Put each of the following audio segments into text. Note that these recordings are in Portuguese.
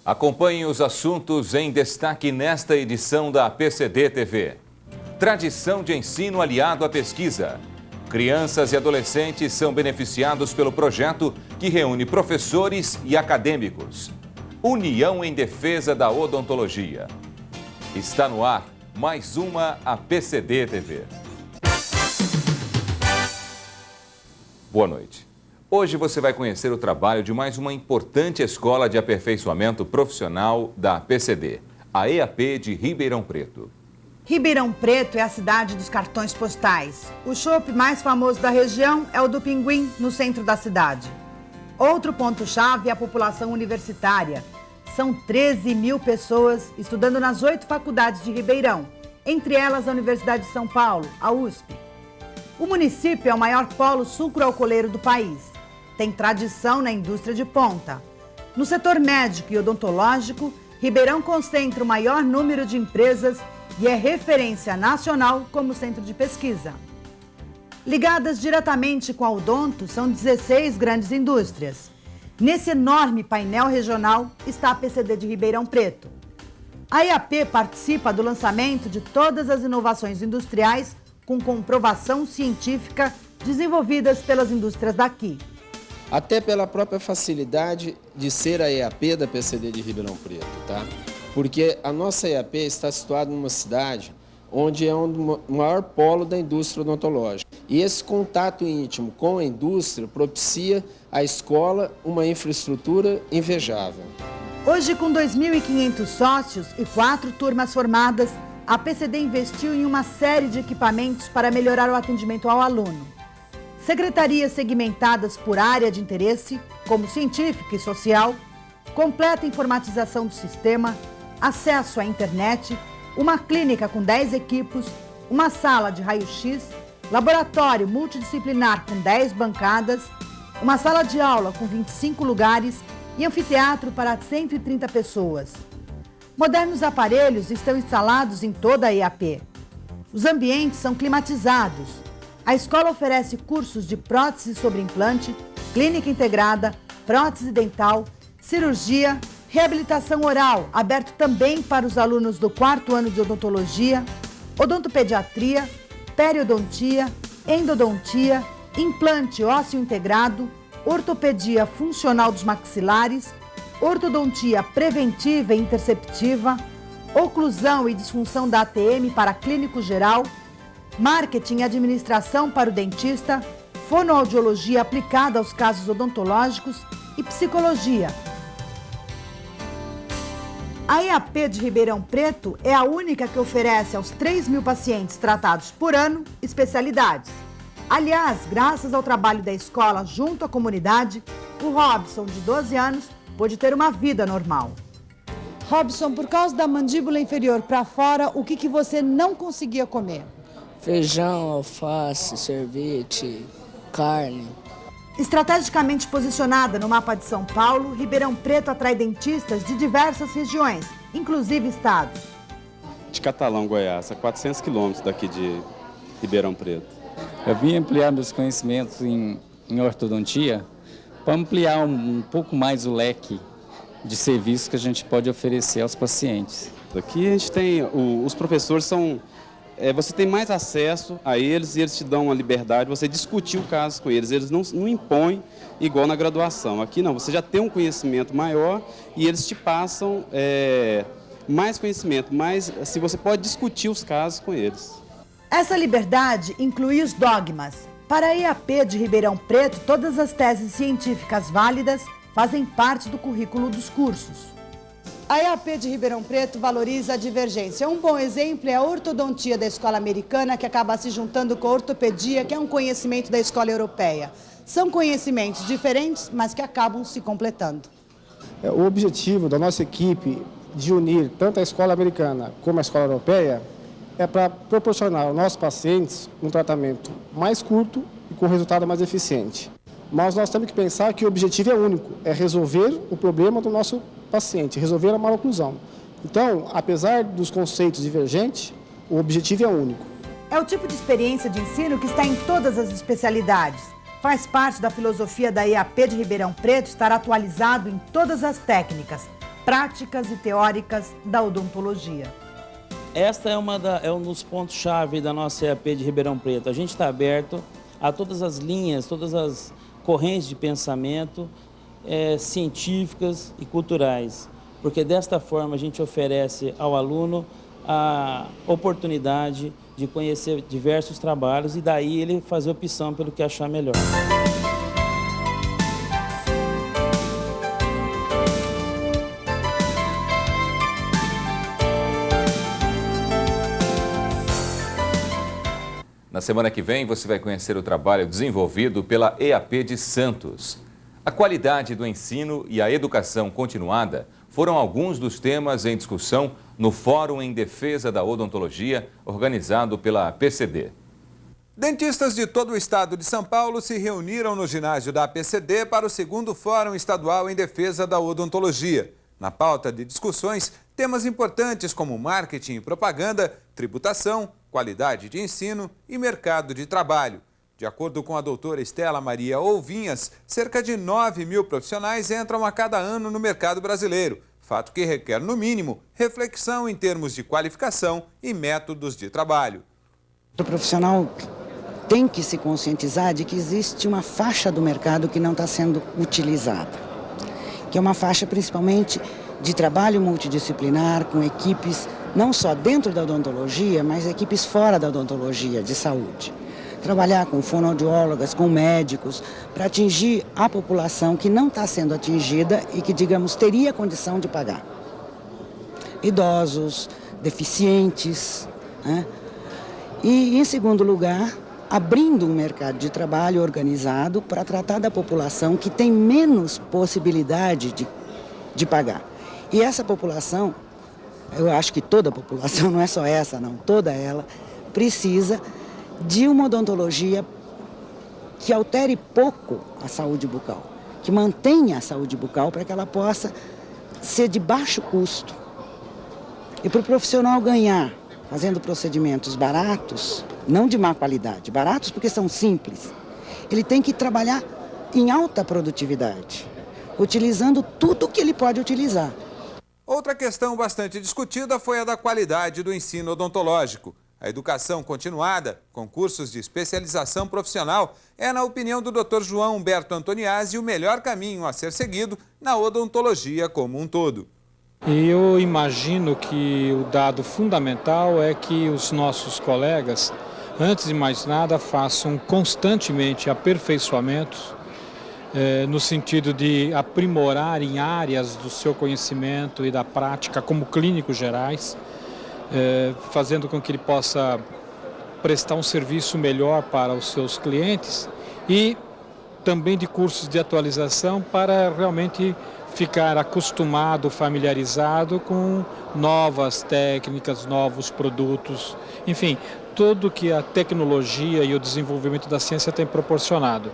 Acompanhe os assuntos em destaque nesta edição da PCD TV. Tradição de ensino aliado à pesquisa. Crianças e adolescentes são beneficiados pelo projeto que reúne professores e acadêmicos. União em defesa da odontologia. Está no ar mais uma APCD TV. Boa noite. Hoje você vai conhecer o trabalho de mais uma importante escola de aperfeiçoamento profissional da PCD, a EAP de Ribeirão Preto. Ribeirão Preto é a cidade dos cartões postais. O shopping mais famoso da região é o do Pinguim, no centro da cidade. Outro ponto-chave é a população universitária. São 13 mil pessoas estudando nas 8 faculdades de Ribeirão, entre elas a Universidade de São Paulo, a USP. O município é o maior polo sucroalcooleiro do país. Tem tradição na indústria de ponta. No setor médico e odontológico, Ribeirão concentra o maior número de empresas e é referência nacional como centro de pesquisa. Ligadas diretamente com a odonto, são 16 grandes indústrias. Nesse enorme painel regional está a PCD de Ribeirão Preto. A EAP participa do lançamento de todas as inovações industriais com comprovação científica desenvolvidas pelas indústrias daqui. Até pela própria facilidade de ser a EAP da PCD de Ribeirão Preto, tá? Porque a nossa EAP está situada numa cidade onde é o maior polo da indústria odontológica. E esse contato íntimo com a indústria propicia à escola uma infraestrutura invejável. Hoje, com 2.500 sócios e 4 turmas formadas, a PCD investiu em uma série de equipamentos para melhorar o atendimento ao aluno. Secretarias segmentadas por área de interesse, como científica e social, completa informatização do sistema, acesso à internet, uma clínica com 10 equipos, uma sala de raio-x, laboratório multidisciplinar com 10 bancadas, uma sala de aula com 25 lugares e anfiteatro para 130 pessoas. Modernos aparelhos estão instalados em toda a EAP. Os ambientes são climatizados. A escola oferece cursos de prótese sobre implante, clínica integrada, prótese dental, cirurgia, reabilitação oral, aberto também para os alunos do 4º ano de odontologia, odontopediatria, periodontia, endodontia, implante ósseo integrado, ortopedia funcional dos maxilares, ortodontia preventiva e interceptiva, oclusão e disfunção da ATM para clínico geral, marketing e administração para o dentista, fonoaudiologia aplicada aos casos odontológicos e psicologia. A EAP de Ribeirão Preto é a única que oferece aos 3 mil pacientes tratados por ano especialidades. Aliás, graças ao trabalho da escola junto à comunidade, o Robson, de 12 anos, pôde ter uma vida normal. Robson, por causa da mandíbula inferior para fora, o que você não conseguia comer? Feijão, alface, sorvete, carne. Estrategicamente posicionada no mapa de São Paulo, Ribeirão Preto atrai dentistas de diversas regiões, inclusive estados. De Catalão, Goiás, a 400 quilômetros daqui de Ribeirão Preto. Eu vim ampliar meus conhecimentos em ortodontia para ampliar um pouco mais o leque de serviços que a gente pode oferecer aos pacientes. Aqui a gente tem, os professores são... você tem mais acesso a eles e eles te dão uma liberdade, você discutir o caso com eles. Eles não impõem igual na graduação. Aqui não, você já tem um conhecimento maior e eles te passam mais conhecimento, mas assim, você pode discutir os casos com eles. Essa liberdade inclui os dogmas. Para a EAP de Ribeirão Preto, todas as teses científicas válidas fazem parte do currículo dos cursos. A EAP de Ribeirão Preto valoriza a divergência. Um bom exemplo é a ortodontia da escola americana, que acaba se juntando com a ortopedia, que é um conhecimento da escola europeia. São conhecimentos diferentes, mas que acabam se completando. O objetivo da nossa equipe de unir tanto a escola americana como a escola europeia é para proporcionar aos nossos pacientes um tratamento mais curto e com resultado mais eficiente. Mas nós temos que pensar que o objetivo é único, é resolver o problema do nosso paciente, resolver a maloclusão. Então, apesar dos conceitos divergentes, o objetivo é único. É o tipo de experiência de ensino que está em todas as especialidades. Faz parte da filosofia da EAP de Ribeirão Preto estar atualizado em todas as técnicas. práticas e teóricas da odontologia. Esta é um dos pontos-chave da nossa EAP de Ribeirão Preto. A gente está aberto a todas as linhas, todas as correntes de pensamento científicas e culturais, porque desta forma a gente oferece ao aluno a oportunidade de conhecer diversos trabalhos e daí ele fazer opção pelo que achar melhor. Na semana que vem, você vai conhecer o trabalho desenvolvido pela EAP de Santos. A qualidade do ensino e a educação continuada foram alguns dos temas em discussão no Fórum em Defesa da Odontologia, organizado pela PCD. Dentistas de todo o estado de São Paulo se reuniram no ginásio da PCD para o 2º Fórum Estadual em Defesa da Odontologia. Na pauta de discussões, temas importantes como marketing e propaganda, tributação, qualidade de ensino e mercado de trabalho. De acordo com a doutora Estela Maria Olvinhas, cerca de 9.000 profissionais entram a cada ano no mercado brasileiro, fato que requer, no mínimo, reflexão em termos de qualificação e métodos de trabalho. O profissional tem que se conscientizar de que existe uma faixa do mercado que não está sendo utilizada, que é uma faixa principalmente de trabalho multidisciplinar com equipes não só dentro da odontologia, mas equipes fora da odontologia de saúde. Trabalhar com fonoaudiólogas, com médicos, para atingir a população que não está sendo atingida e que, digamos, teria condição de pagar. Idosos, deficientes, né? E, em segundo lugar, abrindo um mercado de trabalho organizado para tratar da população que tem menos possibilidade de pagar. E essa população, eu acho que toda a população, não é só essa não, toda ela, precisa de uma odontologia que altere pouco a saúde bucal, que mantenha a saúde bucal para que ela possa ser de baixo custo. E para o profissional ganhar fazendo procedimentos baratos, não de má qualidade, baratos porque são simples, ele tem que trabalhar em alta produtividade, utilizando tudo que ele pode utilizar. Outra questão bastante discutida foi a da qualidade do ensino odontológico. A educação continuada, com cursos de especialização profissional, é, na opinião do Dr. João Humberto Antoniazzi, o melhor caminho a ser seguido na odontologia como um todo. Eu imagino que o dado fundamental é que os nossos colegas, antes de mais nada, façam constantemente aperfeiçoamentos no sentido de aprimorar em áreas do seu conhecimento e da prática como clínicos gerais, fazendo com que ele possa prestar um serviço melhor para os seus clientes e também de cursos de atualização para realmente ficar acostumado, familiarizado com novas técnicas, novos produtos, enfim, tudo que a tecnologia e o desenvolvimento da ciência tem proporcionado.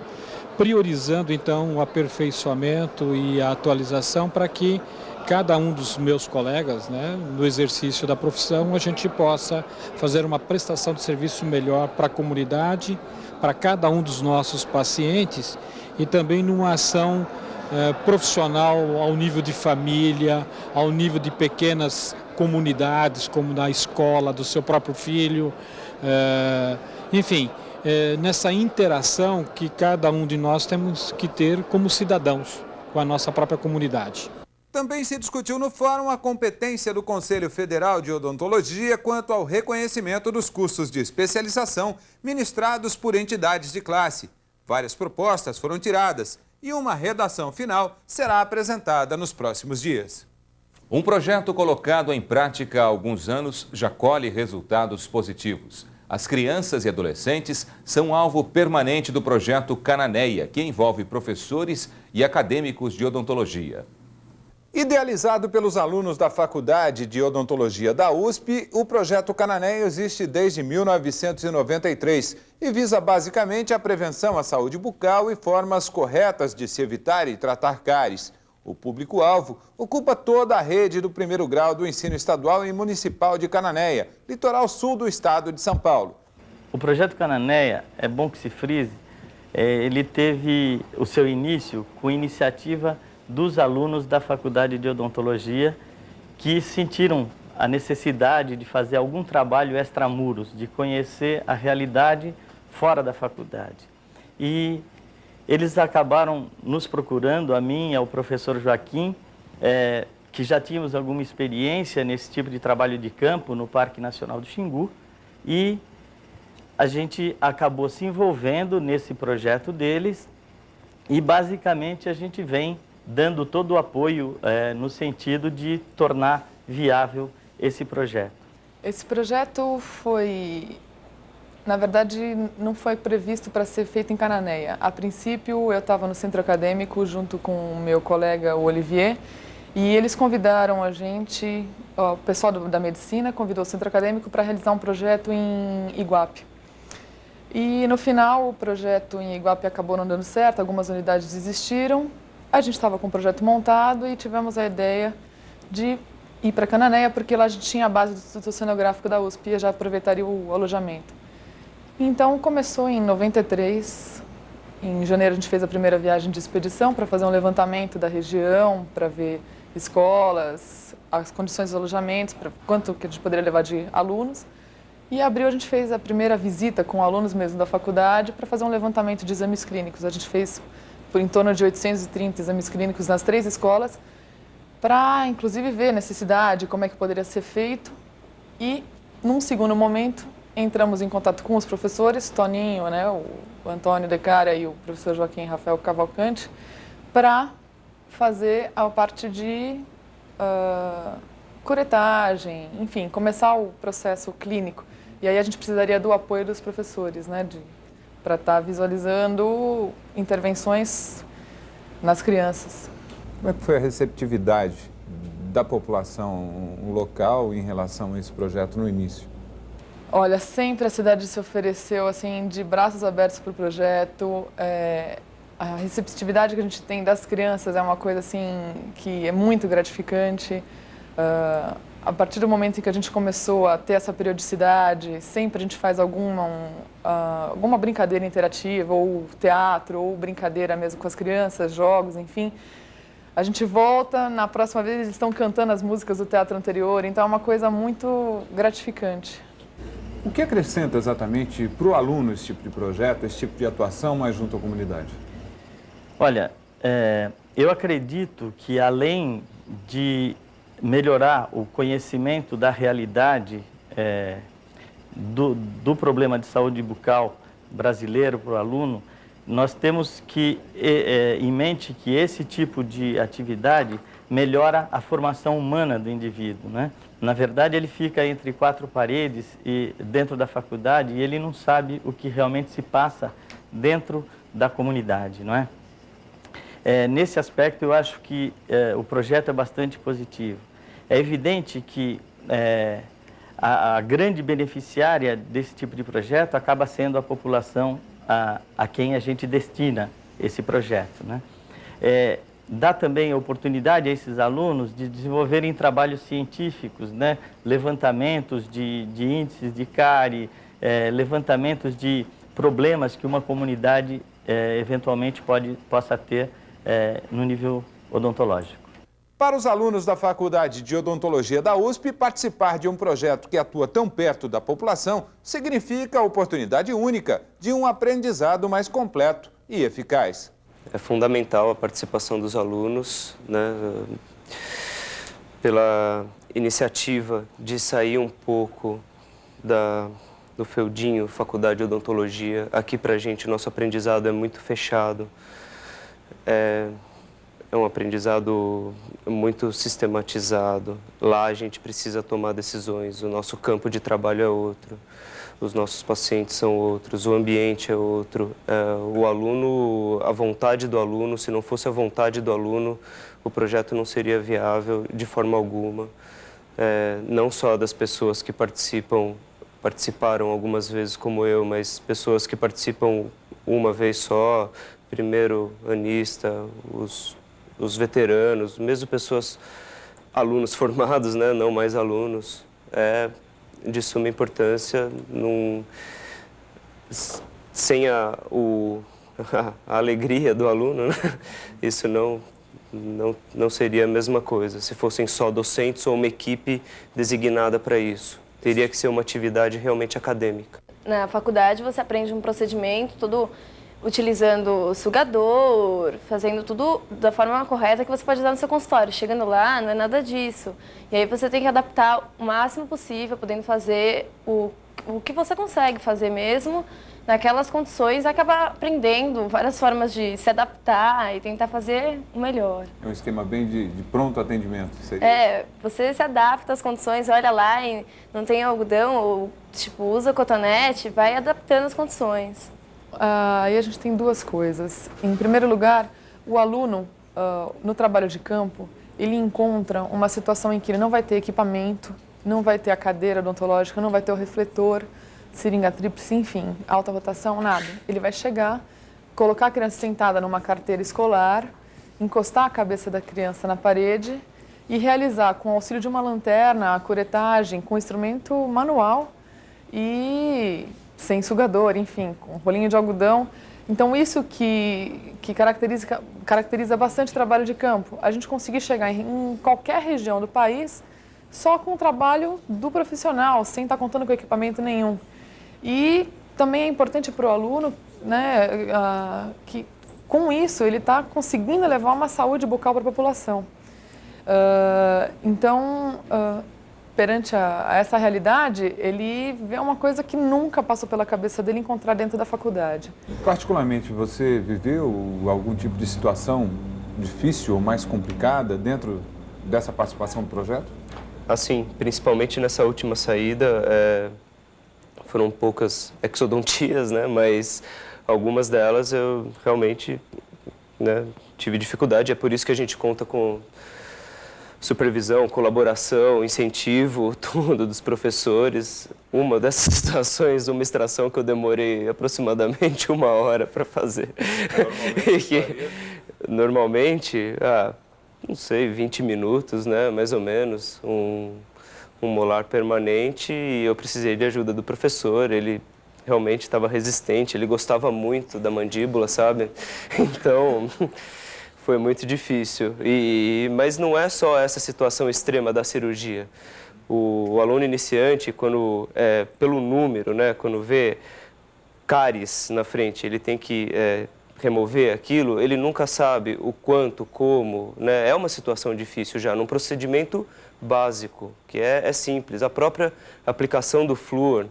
Priorizando então o aperfeiçoamento e a atualização para que cada um dos meus colegas, né, no exercício da profissão, a gente possa fazer uma prestação de serviço melhor para a comunidade, para cada um dos nossos pacientes e também numa ação profissional ao nível de família, ao nível de pequenas comunidades, como na escola do seu próprio filho, enfim, nessa interação que cada um de nós temos que ter como cidadãos com a nossa própria comunidade. Também se discutiu no fórum a competência do Conselho Federal de Odontologia quanto ao reconhecimento dos cursos de especialização ministrados por entidades de classe. Várias propostas foram tiradas e uma redação final será apresentada nos próximos dias. Um projeto colocado em prática há alguns anos já colhe resultados positivos. As crianças e adolescentes são alvo permanente do projeto Cananeia, que envolve professores e acadêmicos de odontologia. Idealizado pelos alunos da Faculdade de Odontologia da USP, o projeto Cananeia existe desde 1993 e visa basicamente a prevenção à saúde bucal e formas corretas de se evitar e tratar cáries. O público-alvo ocupa toda a rede do primeiro grau do ensino estadual e municipal de Cananéia, litoral sul do estado de São Paulo. O projeto Cananéia, é bom que se frise, ele teve o seu início com iniciativa dos alunos da Faculdade de Odontologia que sentiram a necessidade de fazer algum trabalho extramuros, de conhecer a realidade fora da faculdade. E eles acabaram nos procurando, a mim e ao professor Joaquim, que já tínhamos alguma experiência nesse tipo de trabalho de campo no Parque Nacional do Xingu, e a gente acabou se envolvendo nesse projeto deles e basicamente a gente vem dando todo o apoio no sentido de tornar viável esse projeto. Esse projeto foi, na verdade, não foi previsto para ser feito em Cananéia. A princípio, eu estava no centro acadêmico junto com o meu colega, o Olivier, e eles convidaram a gente, o pessoal da medicina convidou o centro acadêmico para realizar um projeto em Iguape. E no final, o projeto em Iguape acabou não dando certo, algumas unidades desistiram. A gente estava com o projeto montado e tivemos a ideia de ir para Cananéia, porque lá a gente tinha a base do Instituto Oceanográfico da USP e já aproveitaria o alojamento. Então começou em 93, em janeiro a gente fez a primeira viagem de expedição para fazer um levantamento da região, para ver escolas, as condições dos alojamentos, para quanto que a gente poderia levar de alunos. E em abril a gente fez a primeira visita com alunos mesmo da faculdade para fazer um levantamento de exames clínicos. A gente fez por em torno de 830 exames clínicos nas 3 escolas, para inclusive ver a necessidade, como é que poderia ser feito. E, num segundo momento, entramos em contato com os professores, Toninho, né, o Antônio Decaria e o professor Joaquim Rafael Cavalcante, para fazer a parte de curetagem, enfim, começar o processo clínico. E aí a gente precisaria do apoio dos professores, né, para estar visualizando intervenções nas crianças. Como é que foi a receptividade da população local em relação a esse projeto no início? Olha, sempre a cidade se ofereceu assim de braços abertos para o projeto. A receptividade que a gente tem das crianças é uma coisa assim que é muito gratificante. A partir do momento em que a gente começou a ter essa periodicidade, sempre a gente faz alguma brincadeira interativa, ou teatro, ou brincadeira mesmo com as crianças, jogos, enfim. A gente volta, na próxima vez eles estão cantando as músicas do teatro anterior, então é uma coisa muito gratificante. O que acrescenta exatamente para o aluno esse tipo de projeto, esse tipo de atuação mais junto à comunidade? Olha, eu acredito que além de melhorar o conhecimento da realidade do problema de saúde bucal brasileiro para o aluno, nós temos que em mente que esse tipo de atividade melhora a formação humana do indivíduo, né? Na verdade, ele fica entre 4 paredes e dentro da faculdade e ele não sabe o que realmente se passa dentro da comunidade, não é? Nesse aspecto, eu acho que o projeto é bastante positivo. É evidente que a grande beneficiária desse tipo de projeto acaba sendo a população a quem a gente destina esse projeto, né? Dá também a oportunidade a esses alunos de desenvolverem trabalhos científicos, né? Levantamentos de índices de cárie, levantamentos de problemas que uma comunidade eventualmente possa ter no nível odontológico. Para os alunos da Faculdade de Odontologia da USP, participar de um projeto que atua tão perto da população significa a oportunidade única de um aprendizado mais completo e eficaz. É fundamental a participação dos alunos, né, pela iniciativa de sair um pouco do feudinho Faculdade de Odontologia. Aqui, para a gente, nosso aprendizado é muito fechado. É um aprendizado muito sistematizado. Lá a gente precisa tomar decisões, o nosso campo de trabalho é outro, os nossos pacientes são outros, o ambiente é outro. O aluno, a vontade do aluno, se não fosse a vontade do aluno, o projeto não seria viável de forma alguma. Não só das pessoas que participaram algumas vezes como eu, mas pessoas que participam uma vez só, primeiro anista, os veteranos, mesmo alunos formados, né, não mais alunos, é de suma importância. Sem a alegria do aluno, né, isso não seria a mesma coisa se fossem só docentes ou uma equipe designada para isso. Teria que ser uma atividade realmente acadêmica. Na faculdade você aprende um procedimento, tudo utilizando sugador, fazendo tudo da forma correta que você pode usar no seu consultório. Chegando lá, não é nada disso. E aí você tem que adaptar o máximo possível, podendo fazer o que você consegue fazer mesmo, naquelas condições, e acabar aprendendo várias formas de se adaptar e tentar fazer o melhor. É um esquema bem de pronto atendimento, seria? Você se adapta às condições, olha lá e não tem algodão, ou tipo, usa cotonete, vai adaptando as condições. Aí a gente tem duas coisas. Em primeiro lugar, o aluno, no trabalho de campo, ele encontra uma situação em que ele não vai ter equipamento, não vai ter a cadeira odontológica, não vai ter o refletor, seringa tríplice, enfim, alta rotação, nada. Ele vai chegar, colocar a criança sentada numa carteira escolar, encostar a cabeça da criança na parede e realizar, com o auxílio de uma lanterna, a curetagem, com instrumento manual e sem sugador, enfim, com um rolinho de algodão. Então, isso que caracteriza bastante o trabalho de campo. A gente conseguir chegar em qualquer região do país só com o trabalho do profissional, sem estar contando com equipamento nenhum. E também é importante para o aluno, né, que com isso ele está conseguindo levar uma saúde bucal para a população. Então, perante essa realidade, ele vê uma coisa que nunca passou pela cabeça dele encontrar dentro da faculdade. Particularmente, você viveu algum tipo de situação difícil ou mais complicada dentro dessa participação no projeto? Assim, principalmente nessa última saída, foram poucas exodontias, né? Mas algumas delas eu realmente, né, tive dificuldade. É por isso que a gente conta com supervisão, colaboração, incentivo, tudo dos professores. Uma dessas situações, uma extração que eu demorei aproximadamente 1 hora para fazer. Normalmente, não sei, 20 minutos, né, mais ou menos, um molar permanente, e eu precisei de ajuda do professor. Ele realmente estava resistente, ele gostava muito da mandíbula, sabe? Então, foi muito difícil. Mas não é só essa situação extrema da cirurgia. O aluno iniciante, quando, pelo número, né, quando vê cáries na frente, ele tem que remover aquilo, ele nunca sabe o quanto, como, né? É uma situação difícil já, num procedimento básico, que é simples. A própria aplicação do flúor,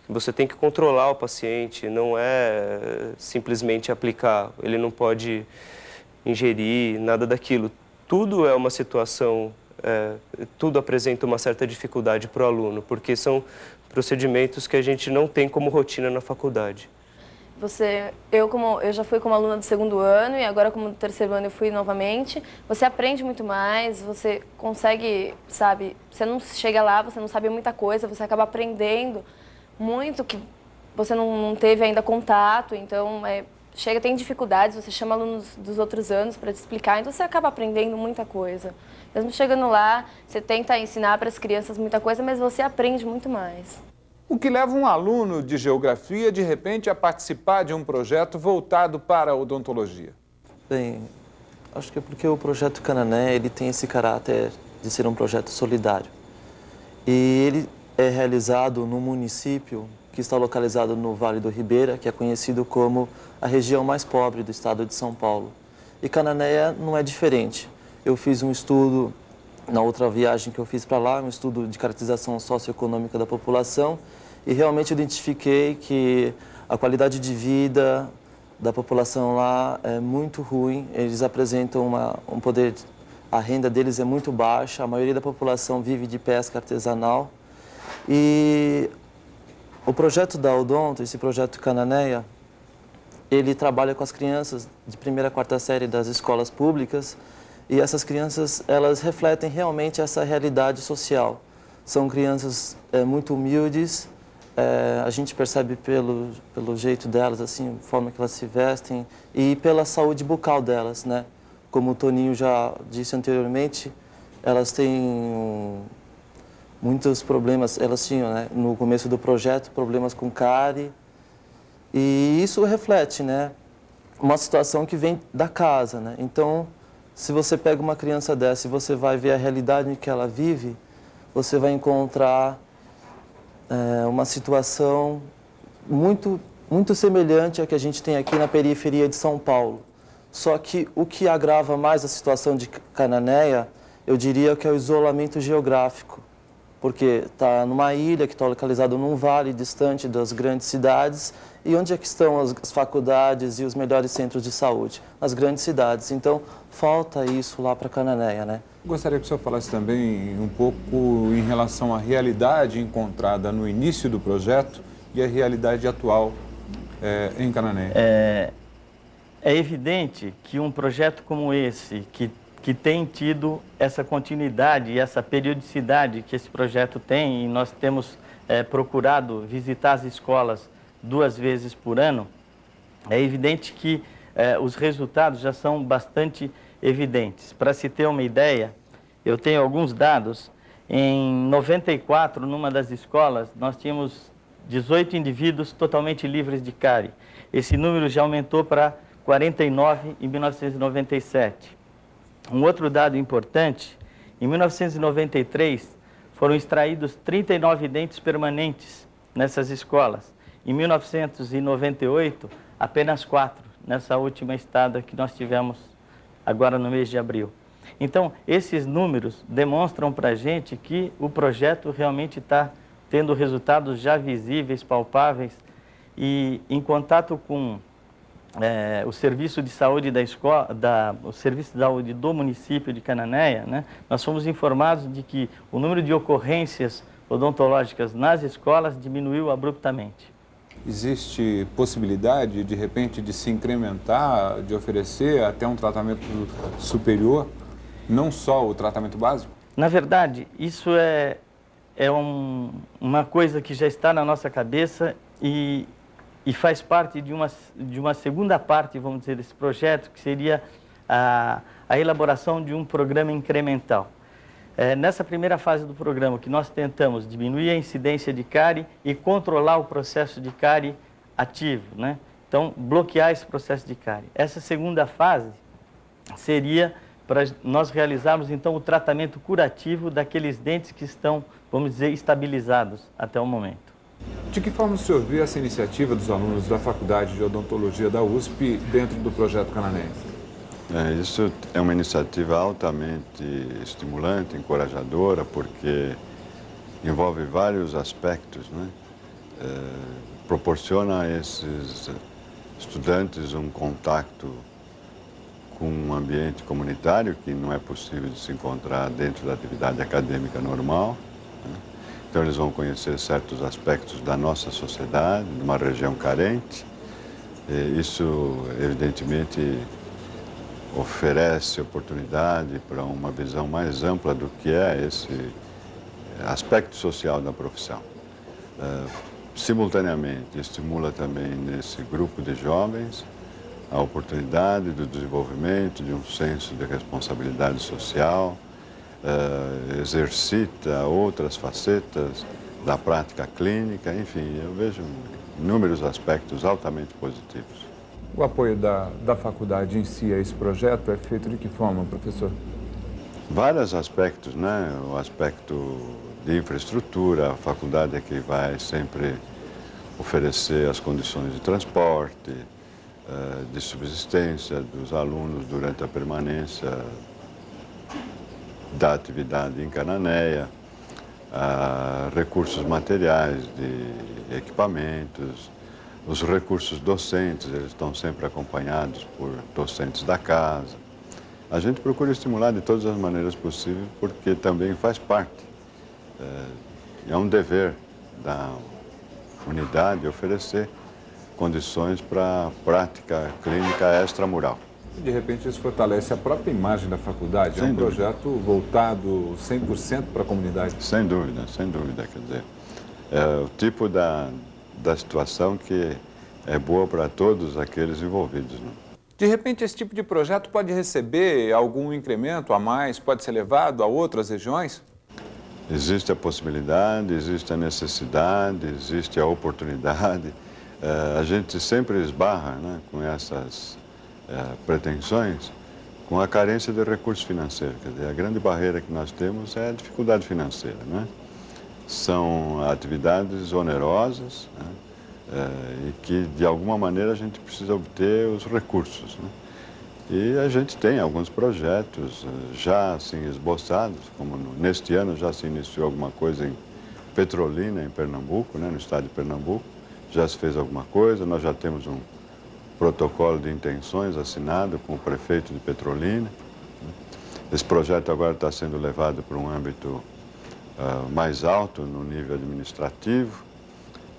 você tem que controlar o paciente, não é simplesmente aplicar, ele não pode ingerir nada daquilo. Tudo é uma situação, tudo apresenta uma certa dificuldade para o aluno, porque são procedimentos que a gente não tem como rotina na faculdade. Eu já fui como aluna do 2º ano e agora como do 3º ano eu fui novamente. Você aprende muito mais, você consegue, sabe, você não chega lá, você não sabe muita coisa, você acaba aprendendo muito que você não teve ainda contato, então tem dificuldades, você chama alunos dos outros anos para te explicar, então você acaba aprendendo muita coisa. Mesmo chegando lá, você tenta ensinar para as crianças muita coisa, mas você aprende muito mais. O que leva um aluno de geografia, de repente, a participar de um projeto voltado para a odontologia? Bem, acho que é porque o projeto Canané, ele tem esse caráter de ser um projeto solidário. E ele é realizado num município que está localizado no Vale do Ribeira, que é conhecido como a região mais pobre do estado de São Paulo. E Cananéia não é diferente. Eu fiz um estudo, na outra viagem que eu fiz para lá, um estudo de caracterização socioeconômica da população, e realmente identifiquei que a qualidade de vida da população lá é muito ruim. Eles apresentam um poder, a renda deles é muito baixa, a maioria da população vive de pesca artesanal. E o projeto da Odonto, esse projeto Cananéia, ele trabalha com as crianças de 1ª a 4ª série das escolas públicas, e essas crianças, elas refletem realmente essa realidade social. São crianças muito humildes, a gente percebe pelo jeito delas, assim, a forma que elas se vestem, e pela saúde bucal delas, né? Como o Toninho já disse anteriormente, elas têm muitos problemas, elas tinham, né, no começo do projeto, problemas com cárie, e isso reflete, né, uma situação que vem da casa, né? Então, se você pega uma criança dessa e você vai ver a realidade em que ela vive, você vai encontrar uma situação muito semelhante à que a gente tem aqui na periferia de São Paulo. Só que o que agrava mais a situação de Cananéia, eu diria que é o isolamento geográfico, porque está numa ilha que está localizada num vale distante das grandes cidades. E onde é que estão as faculdades e os melhores centros de saúde? Nas grandes cidades. Então, falta isso lá para Cananéia, né? Gostaria que o senhor falasse também um pouco em relação à realidade encontrada no início do projeto e a realidade atual em Cananéia. É evidente que um projeto como esse, que tem tido essa continuidade e essa periodicidade que esse projeto tem, e nós temos procurado visitar as escolas 2 vezes por ano, é evidente que os resultados já são bastante evidentes. Para se ter uma ideia, eu tenho alguns dados. Em 94, numa das escolas, nós tínhamos 18 indivíduos totalmente livres de cárie. Esse número já aumentou para 49 em 1997. Um outro dado importante, em 1993, foram extraídos 39 dentes permanentes nessas escolas. Em 1998, apenas 4, nessa última estada que nós tivemos agora no mês de abril. Então, esses números demonstram para a gente que o projeto realmente está tendo resultados já visíveis, palpáveis, e em contato com o serviço de saúde da escola, o serviço de saúde do município de Cananéia, né, nós fomos informados de que o número de ocorrências odontológicas nas escolas diminuiu abruptamente. Existe possibilidade, de repente, de se incrementar, de oferecer até um tratamento superior, não só o tratamento básico? Na verdade, isso é uma coisa que já está na nossa cabeça e faz parte de uma segunda parte, vamos dizer, desse projeto, que seria a elaboração de um programa incremental. Nessa primeira fase do programa, que nós tentamos diminuir a incidência de cárie e controlar o processo de cárie ativo, né? Então, bloquear esse processo de cárie. Essa segunda fase seria para nós realizarmos, então, o tratamento curativo daqueles dentes que estão, vamos dizer, estabilizados até o momento. De que forma o senhor vê essa iniciativa dos alunos da Faculdade de Odontologia da USP dentro do projeto Cananéia? Isso é uma iniciativa altamente estimulante, encorajadora, porque envolve vários aspectos, né? Proporciona a esses estudantes um contato com um ambiente comunitário que não é possível de se encontrar dentro da atividade acadêmica normal, né? Então eles vão conhecer certos aspectos da nossa sociedade, de uma região carente. Isso, evidentemente, oferece oportunidade para uma visão mais ampla do que é esse aspecto social da profissão. Simultaneamente, estimula também nesse grupo de jovens a oportunidade do desenvolvimento de um senso de responsabilidade social, exercita outras facetas da prática clínica, enfim, eu vejo inúmeros aspectos altamente positivos. O apoio da faculdade em si a esse projeto é feito de que forma, professor? Vários aspectos, né? O aspecto de infraestrutura, a faculdade é que vai sempre oferecer as condições de transporte, de subsistência dos alunos durante a permanência da atividade em Cananéia, recursos materiais de equipamentos, os recursos docentes, eles estão sempre acompanhados por docentes da casa. A gente procura estimular de todas as maneiras possíveis, porque também faz parte. É um dever da unidade oferecer condições para a prática clínica extramural. De repente isso fortalece a própria imagem da faculdade, é um projeto voltado 100% para a comunidade. Sem dúvida, quer dizer, é o tipo da situação que é boa para todos aqueles envolvidos, né? De repente, esse tipo de projeto pode receber algum incremento a mais, pode ser levado a outras regiões? Existe a possibilidade, existe a necessidade, existe a oportunidade. A gente sempre esbarra, né, com essas pretensões com a carência de recursos financeiros. Quer dizer, a grande barreira que nós temos é a dificuldade financeira, né? São atividades onerosas, né? E que, de alguma maneira, a gente precisa obter os recursos, né? E a gente tem alguns projetos já assim esboçados, como neste ano já se iniciou alguma coisa em Petrolina, em Pernambuco, né? No estado de Pernambuco. Já se fez alguma coisa, nós já temos um protocolo de intenções assinado com o prefeito de Petrolina. Esse projeto agora está sendo levado para um âmbito mais alto no nível administrativo,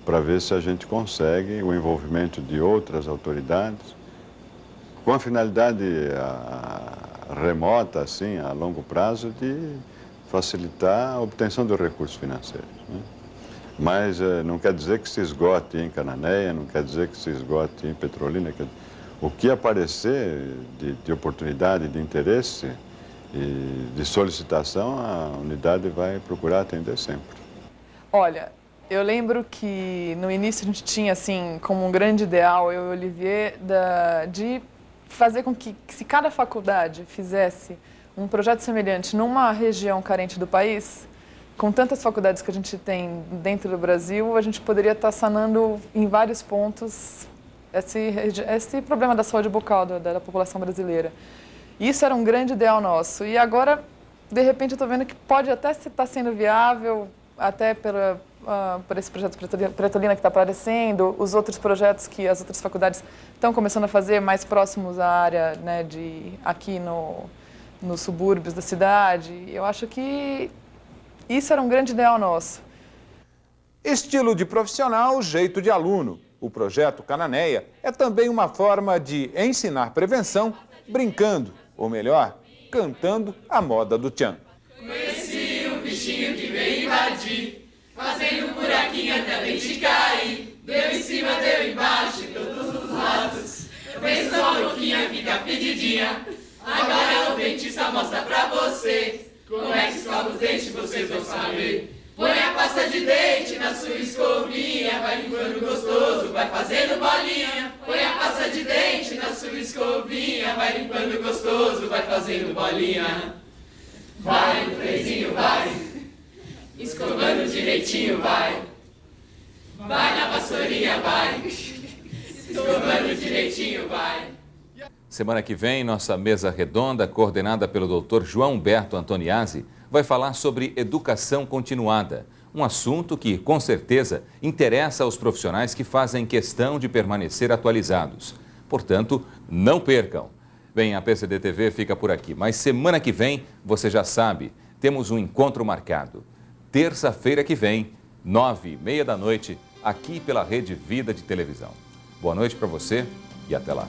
para ver se a gente consegue o envolvimento de outras autoridades, com a finalidade remota, assim, a longo prazo, de facilitar a obtenção de recursos financeiros, né? Mas não quer dizer que se esgote em Cananéia, não quer dizer que se esgote em Petrolina. O que aparecer de oportunidade, de interesse e de solicitação, a unidade vai procurar atender sempre. Olha, eu lembro que no início a gente tinha, assim, como um grande ideal, eu e o Olivier, de fazer com que, se cada faculdade fizesse um projeto semelhante numa região carente do país, com tantas faculdades que a gente tem dentro do Brasil, a gente poderia estar sanando em vários pontos esse problema da saúde bucal da população brasileira. Isso era um grande ideal nosso. E agora, de repente, eu estou vendo que pode até estar sendo viável, até por esse projeto Petrolina que está aparecendo, os outros projetos que as outras faculdades estão começando a fazer mais próximos à área, né, aqui nos subúrbios da cidade. Eu acho que isso era um grande ideal nosso. Estilo de profissional, jeito de aluno. O projeto Cananéia é também uma forma de ensinar prevenção brincando, ou melhor, cantando a moda do tchan. Conheci um bichinho que veio invadir, fazendo um buraquinho até a dente cair. Deu em cima, deu embaixo, todos os lados. Fez uma boquinha, fica pedidinha. Agora o dentista mostra pra você como é que escova os dentes, vocês vão saber. Põe a pasta de dente na sua escovinha, vai limpando gostoso, vai fazendo bolinha. Põe a pasta de dente na sua escovinha, vai limpando gostoso, vai fazendo bolinha. Vai no trezinho, vai, escovando direitinho, vai. Vai na vassourinha, vai, escovando direitinho, vai. Semana que vem, nossa mesa redonda, coordenada pelo Dr. João Humberto Antoniazzi, vai falar sobre educação continuada, um assunto que, com certeza, interessa aos profissionais que fazem questão de permanecer atualizados. Portanto, não percam. Bem, a PCD TV fica por aqui, mas semana que vem, você já sabe, temos um encontro marcado. Terça-feira que vem, 9h30 da noite, aqui pela Rede Vida de Televisão. Boa noite para você e até lá.